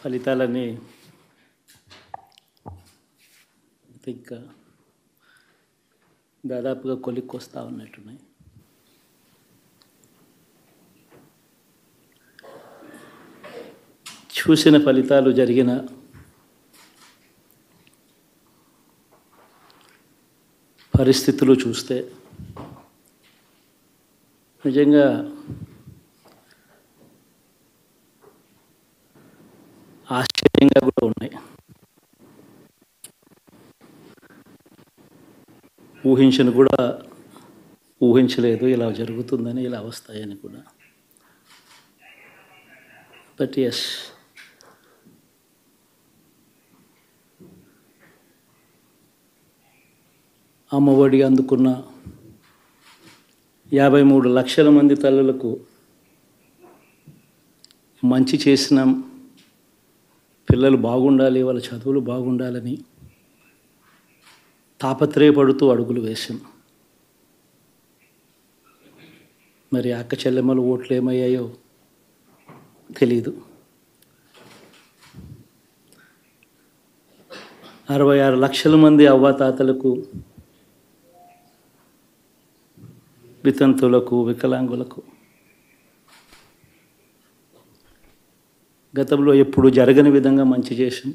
ఫలితాలన్నీ ఇంకా దాదాపుగా కొలిక్కొస్తా ఉన్నట్టున్నాయి. చూసిన ఫలితాలు జరిగిన పరిస్థితులు చూస్తే నిజంగా ఆశ్చర్యంగా కూడా ఉన్నాయి. ఊహించలేదు ఇలా జరుగుతుందని, ఇలా వస్తాయని కూడా. బట్ ఎస్, అమ్మఒడి అందుకున్న 53 లక్షల మంది తల్లులకు మంచి చేసినాం, పిల్లలు బాగుండాలి, వాళ్ళ చదువులు బాగుండాలని తాపత్రయపడుతూ అడుగులు వేశాం. మరి అక్క చెల్లెమ్మల ఓట్లు ఏమయ్యాయో తెలీదు. 66 లక్షల మంది అవ్వాతాతలకు, వితంతులకు, వికలాంగులకు గతంలో ఎప్పుడు జరగని విధంగా మంచి చేశాం.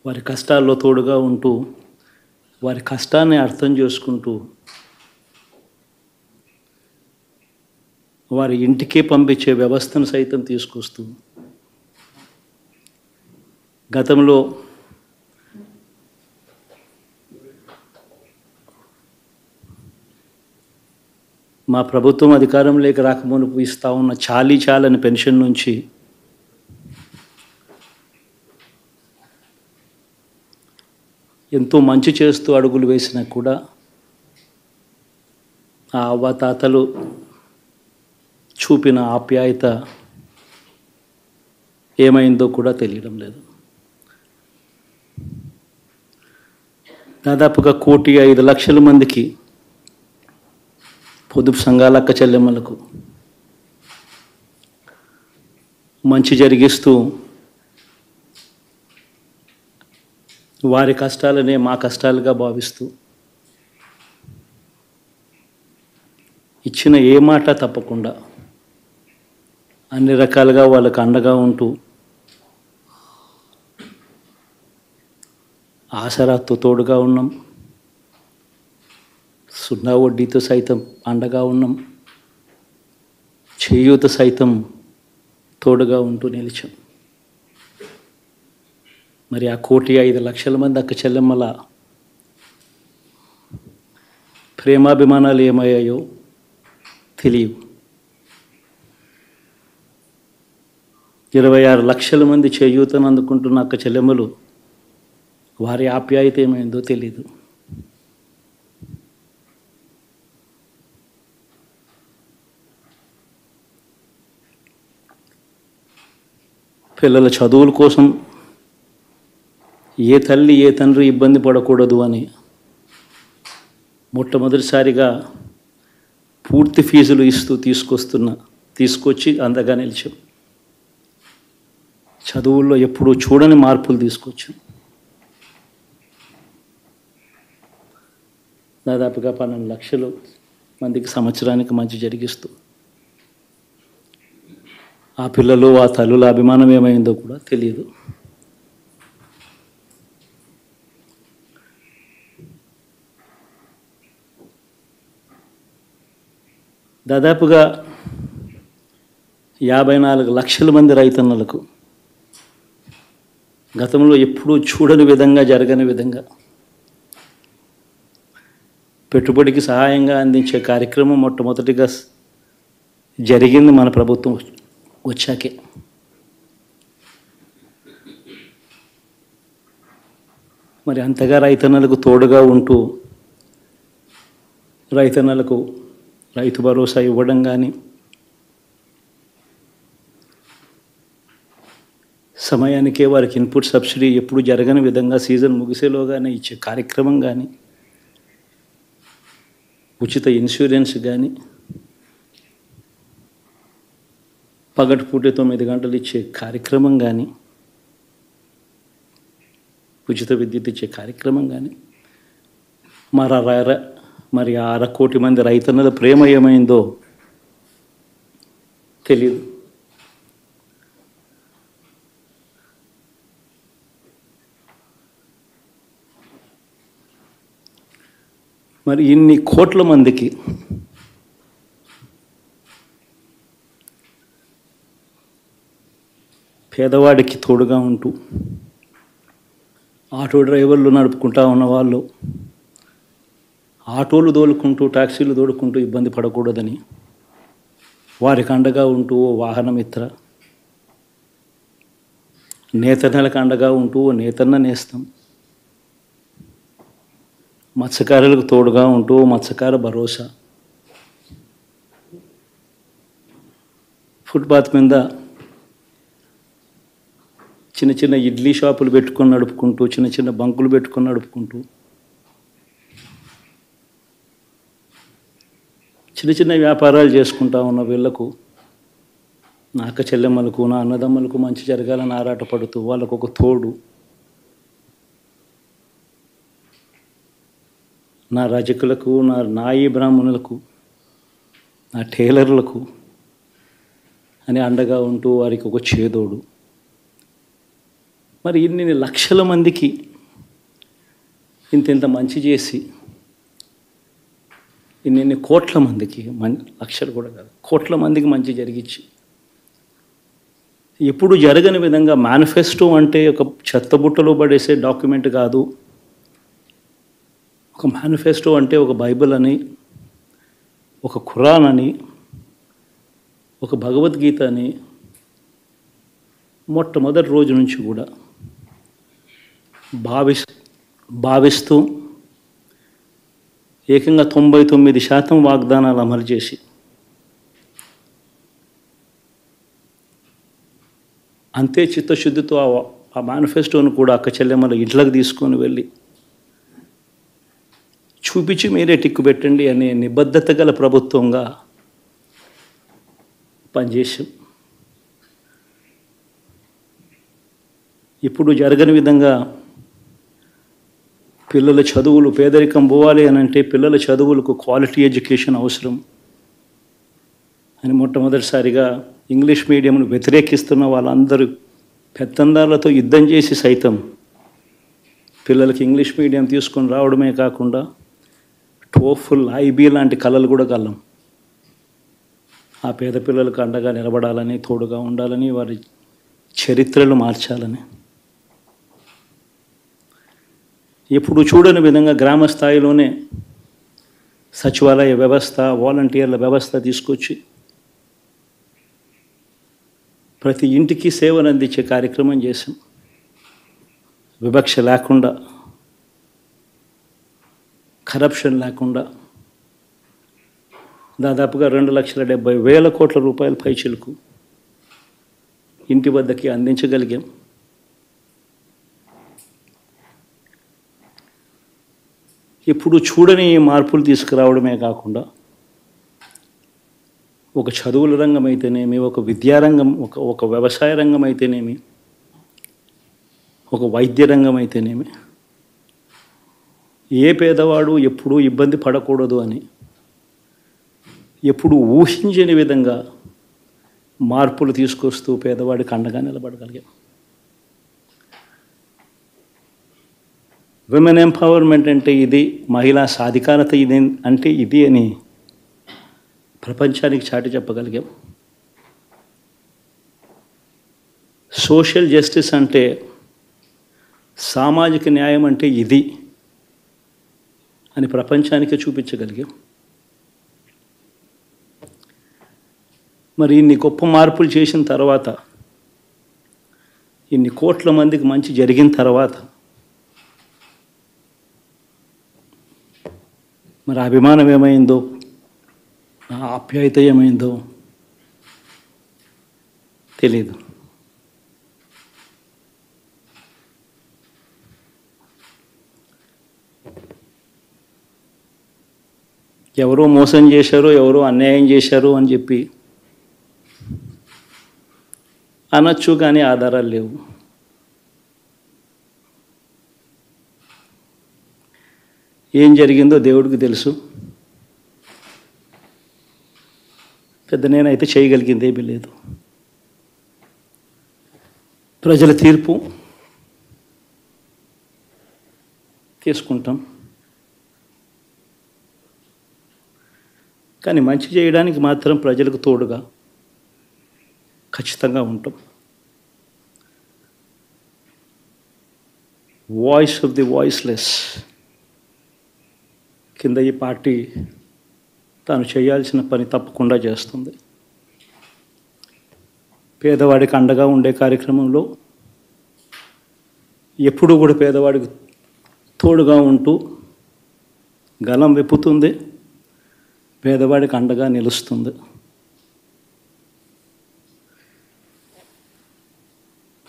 వారి కష్టాల్లో తోడుగా ఉంటూ, వారి కష్టాన్ని అర్థం చేసుకుంటూ, వారి ఇంటికే పంపించే వ్యవస్థను సైతం తీసుకొస్తూ, గతంలో మా ప్రభుత్వం అధికారంలోకి రాకమునుపు ఇస్తూ ఉన్న చాలని పెన్షన్ నుంచి ఎంతో మంచి చేస్తూ అడుగులు వేసినా కూడా ఆ అవ్వాతాతలు చూపిన ఆప్యాయత ఏమైందో కూడా తెలియడం లేదు. దాదాపుగా 1,05,00,000 మందికి పొదుపు సంఘాల అక్క చెల్లెమ్మలకు మంచి జరిగిస్తూ, వారి కష్టాలనే మా కష్టాలుగా భావిస్తూ, ఇచ్చిన ఏ మాట తప్పకుండా అన్ని రకాలుగా వాళ్ళకు అండగా ఉంటూ, ఆసరాతో తోడుగా ఉన్నాం, సున్నా వడ్డీతో సైతం అండగా ఉన్నాం, చేయూత సైతం తోడుగా ఉంటూ నిలిచాం. మరి ఆ 1,05,00,000 మంది అక్క చెల్లెమ్మల ప్రేమాభిమానాలు ఏమయ్యాయో తెలియవు. 26 లక్షల మంది చేయూతను అందుకుంటున్న అక్క చెల్లెమ్మలు, వారి ఆప్యాయత ఏమైందో తెలీదు. పిల్లల చదువుల కోసం ఏ తల్లి ఏ తండ్రి ఇబ్బంది పడకూడదు అని మొట్టమొదటిసారిగా పూర్తి ఫీజులు ఇస్తూ తీసుకొచ్చి అందగా నిలిచాం. చదువుల్లో ఎప్పుడూ చూడని మార్పులు తీసుకొచ్చాం. దాదాపుగా 12 లక్షల మందికి సంవత్సరానికి మంచి జరిగిస్తూ, ఆ పిల్లలు ఆ తల్లుల అభిమానం ఏమైందో కూడా తెలియదు. దాదాపుగా 54 లక్షల మంది రైతన్నలకు గతంలో ఎప్పుడూ చూడని విధంగా, జరగని విధంగా పెట్టుబడికి సహాయంగా అందించే కార్యక్రమం మొట్టమొదటిగా జరిగింది మన ప్రభుత్వం వచ్చాకే. మరి అంతగా రైతన్నలకు తోడుగా ఉంటూ, రైతన్నలకు రైతు భరోసా ఇవ్వడం కానీ, సమయానికే వారికి ఇన్పుట్ సబ్సిడీ ఎప్పుడు జరగని విధంగా సీజన్ ముగిసేలోగానే ఇచ్చే కార్యక్రమం కానీ, ఉచిత ఇన్సూరెన్స్ కానీ, పగటిపూట 9 గంటలు ఇచ్చే కార్యక్రమం కానీ, ఉచిత విద్యుత్ ఇచ్చే కార్యక్రమం కానీ, మరి 1/2 కోటి మంది రైతన్నల ప్రేమ ఏమైందో తెలియదు. మరి ఇన్ని కోట్ల మందికి పేదవాడికి తోడుగా ఉంటూ ఆటో డ్రైవర్లు నడుపుకుంటా ఉన్నవాళ్ళు ఆటోలు తోలుకుంటూ టాక్సీలు తోలుకుంటూ ఇబ్బంది పడకూడదని వారికి అండగా ఉంటూ ఓ వాహనమిత్ర, నేతన్నలకు అండగా ఉంటూ ఓ నేతన్న నేస్తం, మత్స్యకారులకు తోడుగా ఉంటూ మత్స్యకార భరోసా, ఫుట్పాత్ మీద చిన్న చిన్న ఇడ్లీ షాపులు పెట్టుకొని నడుపుకుంటూ, చిన్న చిన్న బంకులు పెట్టుకొని నడుపుకుంటూ, చిన్న చిన్న వ్యాపారాలు చేసుకుంటా ఉన్న వీళ్లకు, నా అక్క చెల్లెమ్మలకు, నా అన్నదమ్మలకు మంచి జరగాలని ఆరాటపడుతూ వాళ్ళకు ఒక తోడు, నా రజకులకు, నా నాయి బ్రాహ్మణులకు, నా టైలర్లకు అని అండగా ఉంటూ వారికి ఒక చేదోడు. మరి ఇన్ని లక్షల మందికి ఇంత మంచి చేసి, ఇన్ని కోట్ల మందికి, లక్షలు కూడా కాదు, కోట్ల మందికి మంచి జరిగించి, ఎప్పుడు జరగని విధంగా మేనిఫెస్టో అంటే ఒక చెత్తబుట్టలో పడేసే డాక్యుమెంట్ కాదు. ఒక మేనిఫెస్టో అంటే ఒక బైబిల్ అని, ఒక ఖురాన్ అని, ఒక భగవద్గీత అని మొట్టమొదటి రోజు నుంచి కూడా భావిస్తూ ఏకంగా 99% వాగ్దానాలు అమలు చేసి, అంతే చిత్తశుద్ధితో ఆ మేనిఫెస్టోను కూడా అక్క చెల్లెమ్మల ఇంట్లోకి తీసుకొని వెళ్ళి చూపించి మీరే టిక్కు పెట్టండి అనే నిబద్ధత గల ప్రభుత్వంగా పనిచేసాం. ఇప్పుడు జరగని విధంగా పిల్లల చదువులు, పేదరికం పోవాలి అని అంటే పిల్లల చదువులకు క్వాలిటీ ఎడ్యుకేషన్ అవసరం అని మొట్టమొదటిసారిగా ఇంగ్లీష్ మీడియంను వ్యతిరేకిస్తున్న వాళ్ళందరూ పెత్తందారులతో యుద్ధం చేసి సైతం పిల్లలకి ఇంగ్లీష్ మీడియం తీసుకొని రావడమే కాకుండా టోఫుల్, ఐబీ లాంటి కళలు కూడా కలం. ఆ పేద పిల్లలకు అండగా నిలబడాలని, తోడుగా ఉండాలని, వారి చరిత్రలు మార్చాలని, ఎప్పుడు చూడని విధంగా గ్రామ స్థాయిలోనే సచివాలయ వ్యవస్థ, వాలంటీర్ల వ్యవస్థ తీసుకొచ్చి ప్రతి ఇంటికి సేవను అందించే కార్యక్రమం చేశాం. వివక్ష లేకుండా, కరప్షన్ లేకుండా దాదాపుగా 2,70,000 కోట్ల రూపాయల పైచిలకు ఇంటి వద్దకి అందించగలిగాం. ఇప్పుడు చూడని మార్పులు తీసుకురావడమే కాకుండా ఒక చదువుల రంగం అయితేనేమి, ఒక విద్యారంగం, ఒక వ్యవసాయ రంగం అయితేనేమి, ఒక వైద్య రంగం అయితేనేమి, ఏ పేదవాడు ఎప్పుడూ ఇబ్బంది పడకూడదు అని ఎప్పుడు ఊహించని విధంగా మార్పులు తీసుకొస్తూ పేదవాడికి అండగా నిలబడగలిగాం. విమెన్ ఎంపవర్మెంట్ అంటే ఇది, మహిళా సాధికారత ఇది అంటే ఇది అని ప్రపంచానికి చాటి చెప్పగలిగాం. సోషల్ జస్టిస్ అంటే, సామాజిక న్యాయం అంటే ఇది అని ప్రపంచానికి చూపించగలిగాం. మరి ఇన్ని గొప్ప మార్పులు చేసిన తర్వాత, ఇన్ని కోట్ల మందికి మంచి జరిగిన తర్వాత మరి అభిమానం ఏమైందో, ఆప్యాయత ఏమైందో తెలీదు. ఎవరో మోసం చేశారో, ఎవరో అన్యాయం చేశారు అని చెప్పి అనొచ్చు, కానీ ఆధారాలు లేవు. ఏం జరిగిందో దేవుడికి తెలుసు. పెద్ద నేనైతే చేయగలిగింది ఏమీ లేదు. ప్రజల తీర్పు తీసుకుంటాం, కానీ మంచి చేయడానికి మాత్రం ప్రజలకు తోడుగా ఖచ్చితంగా ఉంటాం. వాయిస్ ఆఫ్ ది వాయిస్లెస్ కింద ఈ పార్టీ తాను చేయాల్సిన పని తప్పకుండా చేస్తుంది. పేదవాడికి అండగా ఉండే కార్యక్రమంలో ఎప్పుడూ కూడా పేదవాడికి తోడుగా ఉంటూ గలం విప్పుతుంది, పేదవాడికి అండగా నిలుస్తుంది.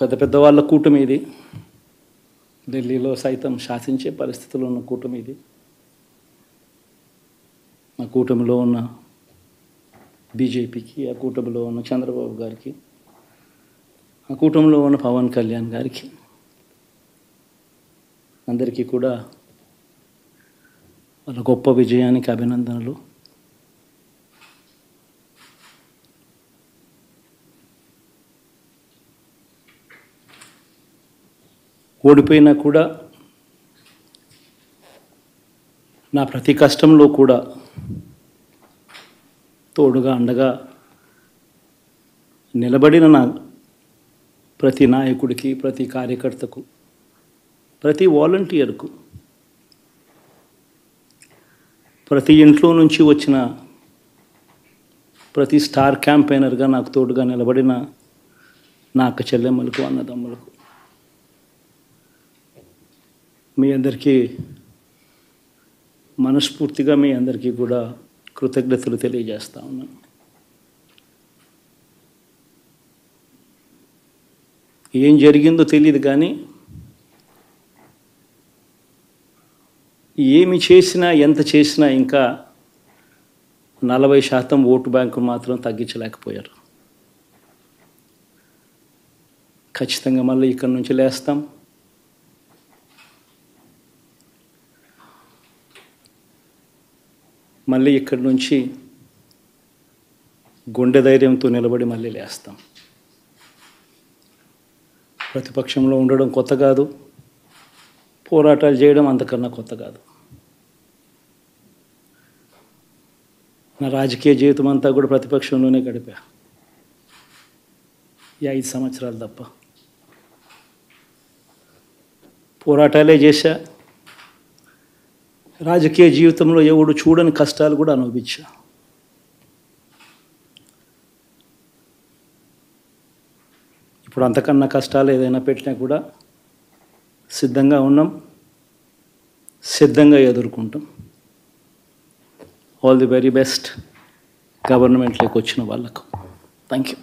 పెద్ద పెద్ద వాళ్ళ కూటమి ఇది, ఢిల్లీలో సైతం శాసించే పరిస్థితుల్లో ఉన్న కూటమి ఇది. ఆ కూటమిలో ఉన్న బీజేపీకి, ఆ కూటమిలో ఉన్న చంద్రబాబు గారికి, ఆ కూటమిలో ఉన్న పవన్ కళ్యాణ్ గారికి, అందరికీ కూడా వాళ్ళ గొప్ప విజయానికి అభినందనలు. ఓడిపోయినా కూడా నా ప్రతి కష్టంలో కూడా తోడుగా అండగా నిలబడిన నా ప్రతి నాయకుడికి, ప్రతి కార్యకర్తకు, ప్రతి వాలంటీర్కు, ప్రతి ఇంట్లో నుంచి వచ్చిన ప్రతి స్టార్ క్యాంపెయినర్గా నాకు తోడుగా నిలబడిన నా అక్క చెల్లెమ్మలకు, అన్నదమ్ములకు, మీ అందరికీ మనస్ఫూర్తిగా మీ అందరికీ కూడా కృతజ్ఞతలు తెలియజేస్తా ఉన్నాను. ఏం జరిగిందో తెలియదు, కానీ ఏమి చేసినా, ఎంత చేసినా ఇంకా 40% ఓటు బ్యాంకు మాత్రం తగ్గించలేకపోయారు. ఖచ్చితంగా మళ్ళీ ఇక్కడి నుంచి లేస్తాం. మళ్ళీ ఇక్కడి నుంచి గుండె ధైర్యంతో నిలబడి మళ్ళీ లేస్తాం. ప్రతిపక్షంలో ఉండడం కొత్త కాదు, పోరాటాలు చేయడం అంతకన్నా కొత్త కాదు. నా రాజకీయ జీవితం అంతా కూడా ప్రతిపక్షంలోనే గడిపా, ఈ 5 సంవత్సరాలు తప్ప. పోరాటాలే చేశా, రాజకీయ జీవితంలో ఎవడు చూడని కష్టాలు కూడా అనుభవించా. ఇప్పుడు అంతకన్నా కష్టాలు ఏదైనా పెట్టినా కూడా సిద్ధంగా ఉన్నాం, సిద్ధంగా ఎదుర్కొంటాం. ఆల్ ది వెరీ బెస్ట్ గవర్నమెంట్లోకి వచ్చిన వాళ్ళకు. Thank you.